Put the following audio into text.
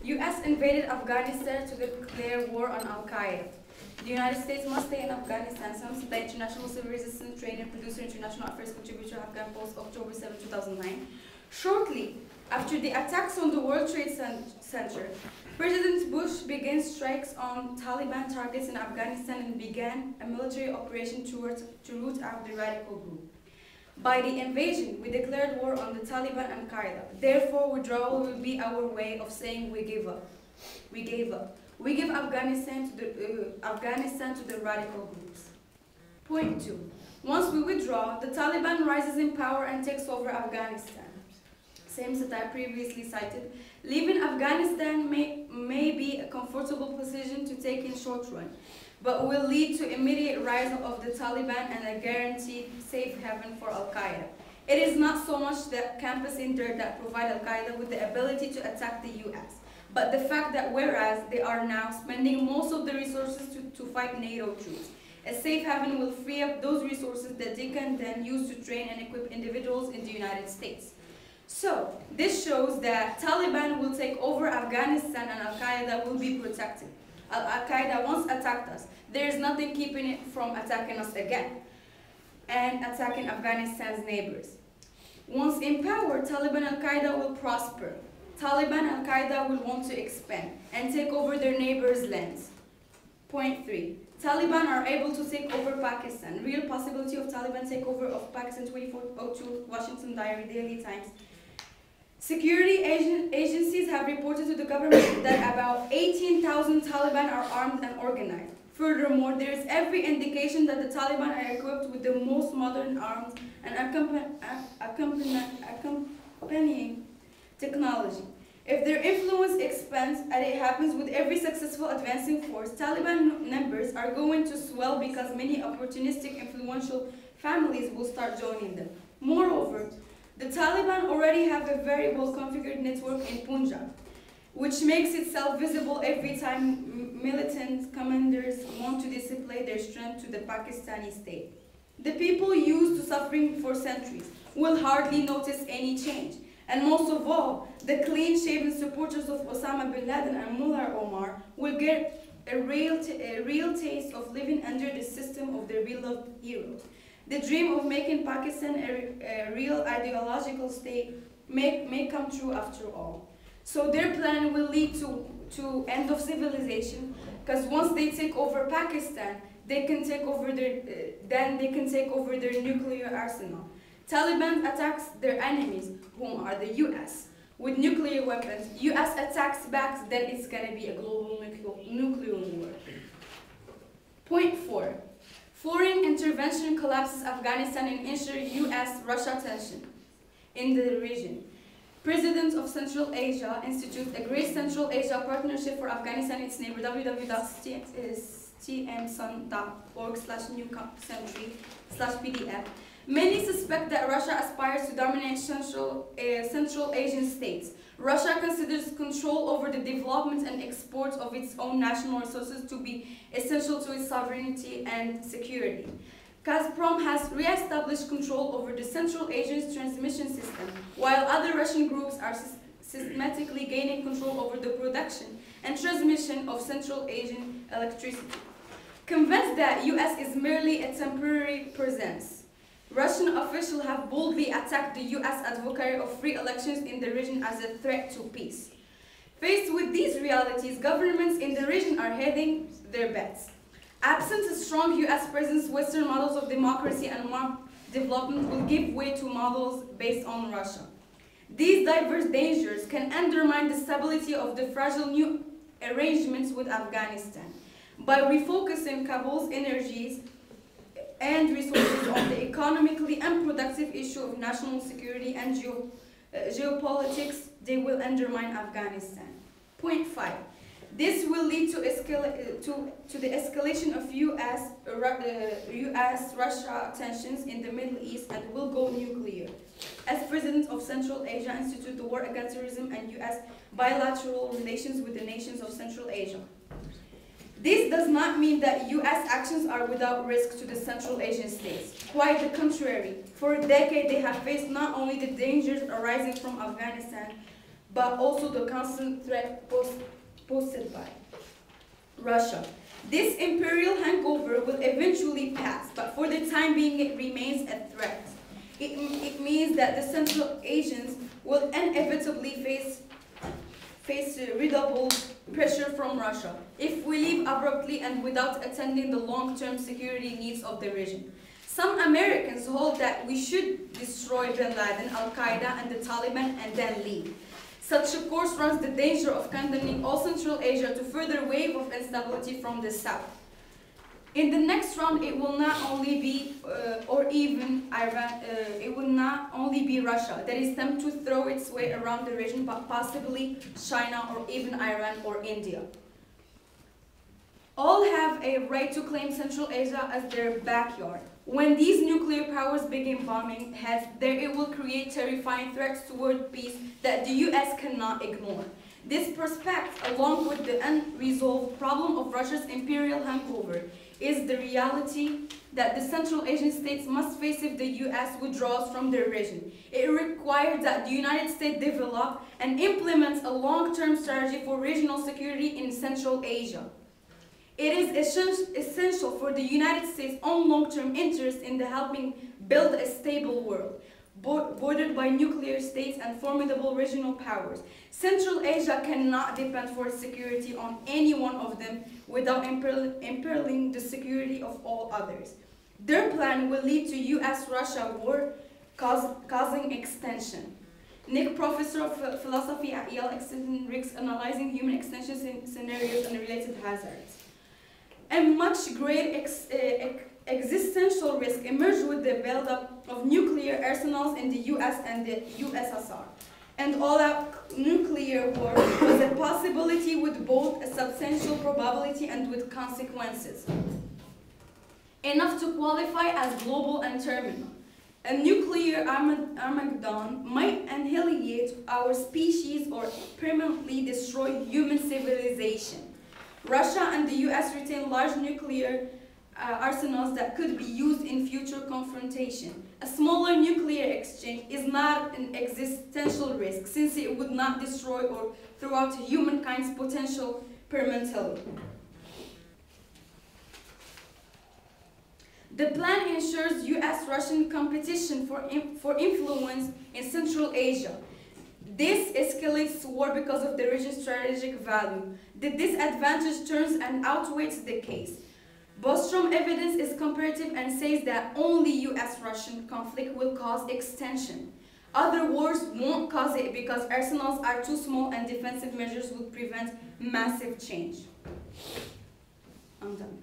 U.S. invaded Afghanistan to declare war on Al-Qaeda. The United States must stay in Afghanistan since the international civil resistance trainer, producer, international affairs contributor, Afghan Post, October 7, 2009. Shortly after the attacks on the World Trade Center, President Bush began strikes on Taliban targets in Afghanistan and began a military operation to root out the radical group. By the invasion, we declared war on the Taliban and Qaeda. Therefore, withdrawal will be our way of saying we gave up. We gave up. We give Afghanistan to the radical groups. Point 2. Once we withdraw, the Taliban rises in power and takes over Afghanistan. Same that I previously cited. Leaving Afghanistan may be a comfortable position to take in short run, but will lead to immediate rise of the Taliban and a guaranteed safe haven for Al-Qaeda. It is not so much the campus in there that provide Al-Qaeda with the ability to attack the U.S., but the fact that whereas they are now spending most of the resources to fight NATO troops, a safe haven will free up those resources that they can then use to train and equip individuals in the United States. So, this shows that Taliban will take over Afghanistan and Al-Qaeda will be protected. Al-Qaeda once attacked us. There is nothing keeping it from attacking us again and attacking Afghanistan's neighbors. Once in power, Taliban and Al-Qaeda will prosper. Taliban and Al-Qaeda will want to expand and take over their neighbors' lands. Point 3. Taliban are able to take over Pakistan. Real possibility of Taliban takeover of Pakistan, 2402, Washington Diary, Daily Times. Security agencies have reported to the government that about 18,000 Taliban are armed and organized. Furthermore, there is every indication that the Taliban are equipped with the most modern arms and accompanying technology. If their influence expands, and it happens with every successful advancing force, Taliban numbers are going to swell because many opportunistic, influential families will start joining them. Moreover, the Taliban already have a very well-configured network in Punjab, which makes itself visible every time militant commanders want to display their strength to the Pakistani state. The people used to suffering for centuries will hardly notice any change. And most of all, the clean-shaven supporters of Osama bin Laden and Mullah Omar will get a real taste of living under the system of their beloved heroes. The dream of making Pakistan a real ideological state may come true after all. So their plan will lead to end of civilization, because once they take over Pakistan, they can take over their nuclear arsenal. Taliban attacks their enemies, whom are the U.S., with nuclear weapons. U.S. attacks back, then it's going to be a global nuclear war. Point 4. Foreign intervention collapses Afghanistan and ensures U.S.-Russia tension in the region. President of Central Asia Institute, a Great Central Asia Partnership for Afghanistan, its neighbor, www.tmsun.org/new-century/PDF. Many suspect that Russia aspires to dominate Central Asian states. Russia considers control over the development and export of its own national resources to be essential to its sovereignty and security. Gazprom has re-established control over the Central Asian transmission system, while other Russian groups are systematically gaining control over the production and transmission of Central Asian electricity. Convinced that U.S. is merely a temporary presence, Russian officials have boldly attacked the U.S. advocacy of free elections in the region as a threat to peace. Faced with these realities, governments in the region are hedging their bets. Absent a strong U.S. presence, Western models of democracy and market development will give way to models based on Russia. These diverse dangers can undermine the stability of the fragile new arrangements with Afghanistan. By refocusing Kabul's energies and resources on the economically unproductive issue of national security and geopolitics, they will undermine Afghanistan. Point 5. This will lead to the escalation of U.S.-Russia tensions in the Middle East and will go nuclear. As President of Central Asia Institute, the War Against Terrorism and U.S. bilateral relations with the nations of Central Asia. This does not mean that U.S. actions are without risk to the Central Asian states. Quite the contrary. For a decade, they have faced not only the dangers arising from Afghanistan, but also the constant threat posed by Russia. This imperial hangover will eventually pass, but for the time being it remains a threat. It means that the Central Asians will inevitably face redoubled pressure from Russia if we leave abruptly and without attending the long-term security needs of the region. Some Americans hold that we should destroy Bin Laden, Al-Qaeda, and the Taliban and then leave. Such a course runs the danger of condemning all Central Asia to further wave of instability from the south. In the next round, it will not only be, or even Iran, it will not only be Russia that is tempted to throw its weight around the region, but possibly China or even Iran or India. All have a right to claim Central Asia as their backyard. When these nuclear powers begin bombing heads, there it will create terrifying threats toward peace that the US cannot ignore. This prospect, along with the unresolved problem of Russia's imperial hangover, is the reality that the Central Asian states must face if the US withdraws from their region. It requires that the United States develop and implement a long-term strategy for regional security in Central Asia. It is essential for the United States' own long-term interest in helping build a stable world, bordered by nuclear states and formidable regional powers. Central Asia cannot depend for its security on any one of them without imperiling the security of all others. Their plan will lead to US-Russia war, causing extension. Nick, professor of philosophy at Yale, risks analyzing human extension scenarios and related hazards. A much greater existential risk emerged with the buildup of nuclear arsenals in the US and the USSR. And all-out nuclear war was a possibility with both a substantial probability and with consequences enough to qualify as global and terminal. A nuclear Armageddon might annihilate our species or permanently destroy human civilization. Russia and the US retain large nuclear arsenals that could be used in future confrontation. A smaller nuclear exchange is not an existential risk since it would not destroy or throw out humankind's potential permanently. The plan ensures US-Russian competition for influence in Central Asia. This escalates war because of the region's strategic value. The disadvantage turns and outweighs the case. Bostrom evidence is comparative and says that only US-Russian conflict will cause extension. Other wars won't cause it because arsenals are too small and defensive measures will prevent massive change. I'm done.